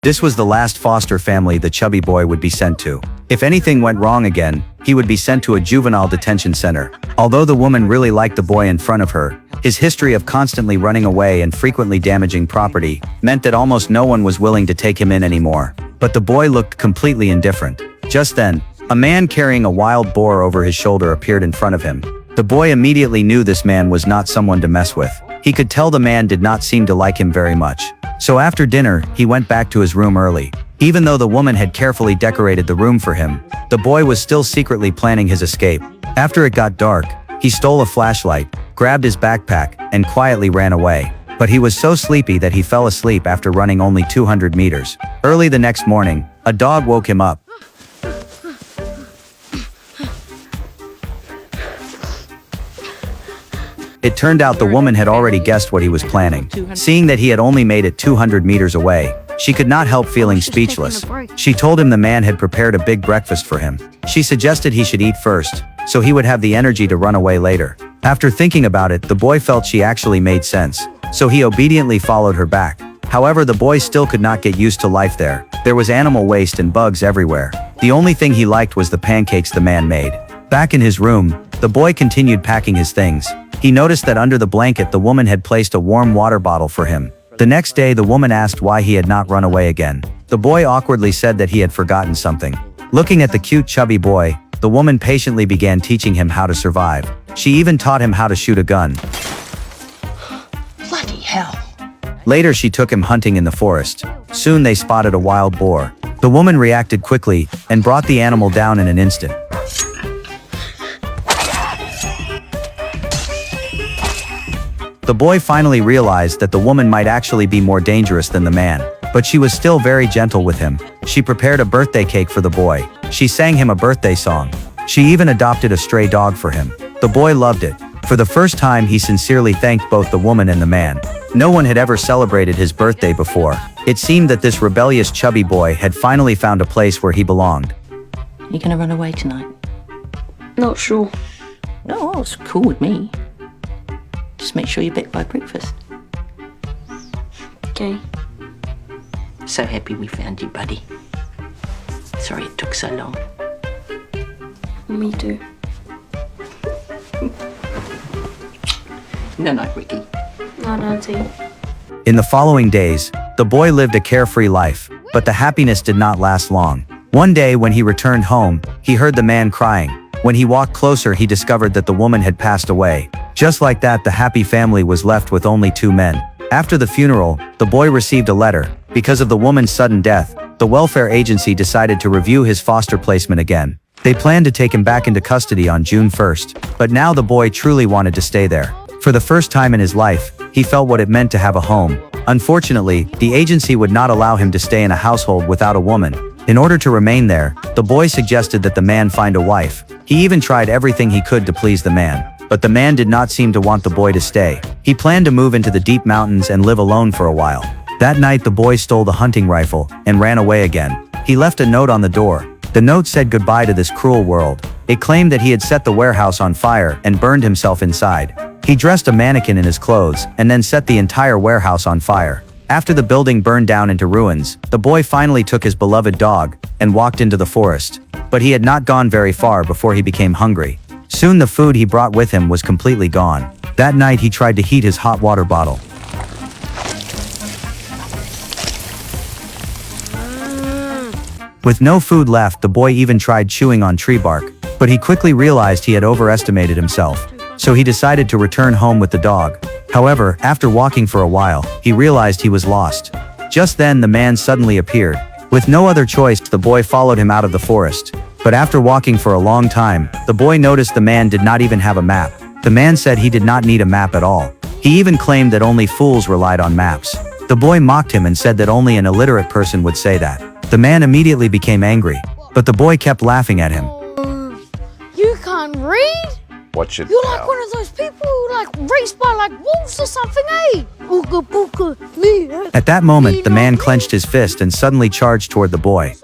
This was the last foster family the chubby boy would be sent to. If anything went wrong again, he would be sent to a juvenile detention center. Although the woman really liked the boy in front of her, his history of constantly running away and frequently damaging property meant that almost no one was willing to take him in anymore. But the boy looked completely indifferent. Just then, a man carrying a wild boar over his shoulder appeared in front of him. The boy immediately knew this man was not someone to mess with. He could tell the man did not seem to like him very much. So after dinner, he went back to his room early. Even though the woman had carefully decorated the room for him, the boy was still secretly planning his escape. After it got dark, he stole a flashlight, grabbed his backpack, and quietly ran away. But he was so sleepy that he fell asleep after running only 200 meters. Early the next morning, a dog woke him up. It turned out the woman had already guessed what he was planning. Seeing that he had only made it 200 meters away, she could not help feeling speechless. She told him the man had prepared a big breakfast for him. She suggested he should eat first, so he would have the energy to run away later. After thinking about it, the boy felt she actually made sense, so he obediently followed her back. However, the boy still could not get used to life there. There was animal waste and bugs everywhere. The only thing he liked was the pancakes the man made. Back in his room, the boy continued packing his things. He noticed that under the blanket the woman had placed a warm water bottle for him. The next day the woman asked why he had not run away again. The boy awkwardly said that he had forgotten something. Looking at the cute chubby boy, the woman patiently began teaching him how to survive. She even taught him how to shoot a gun. Bloody hell. Later she took him hunting in the forest. Soon they spotted a wild boar. The woman reacted quickly and brought the animal down in an instant. The boy finally realized that the woman might actually be more dangerous than the man, but she was still very gentle with him. She prepared a birthday cake for the boy. She sang him a birthday song. She even adopted a stray dog for him. The boy loved it. For the first time, he sincerely thanked both the woman and the man. No one had ever celebrated his birthday before. It seemed that this rebellious chubby boy had finally found a place where he belonged. You gonna run away tonight? Not sure. No, it's cool with me. Just make sure you're back by breakfast. Okay. So happy we found you, buddy. Sorry it took so long. Me too. No, Ricky. Not Auntie. In the following days, the boy lived a carefree life, but the happiness did not last long. One day when he returned home, he heard the man crying. When he walked closer, he discovered that the woman had passed away. Just like that, the happy family was left with only 2 men. After the funeral, the boy received a letter. Because of the woman's sudden death, the welfare agency decided to review his foster placement again. They planned to take him back into custody on June 1st, but now the boy truly wanted to stay there. For the first time in his life, he felt what it meant to have a home. Unfortunately, the agency would not allow him to stay in a household without a woman. In order to remain there, the boy suggested that the man find a wife. He even tried everything he could to please the man. But the man did not seem to want the boy to stay. He planned to move into the deep mountains and live alone for a while. That night the boy stole the hunting rifle and ran away again. He left a note on the door. The note said goodbye to this cruel world. It claimed that he had set the warehouse on fire and burned himself inside. He dressed a mannequin in his clothes and then set the entire warehouse on fire. After the building burned down into ruins, the boy finally took his beloved dog and walked into the forest. But he had not gone very far before he became hungry. Soon the food he brought with him was completely gone. That night he tried to heat his hot water bottle. With no food left, the boy even tried chewing on tree bark, but he quickly realized he had overestimated himself. So he decided to return home with the dog. However, after walking for a while, he realized he was lost. Just then the man suddenly appeared. With no other choice, the boy followed him out of the forest. But after walking for a long time, the boy noticed the man did not even have a map. The man said he did not need a map at all. He even claimed that only fools relied on maps. The boy mocked him and said that only an illiterate person would say that. The man immediately became angry, but the boy kept laughing at him. You can't read? What should You're like one of those people who like race by like wolves or something, eh? Ooga booga, me. At that moment, the man clenched his fist and suddenly charged toward the boy.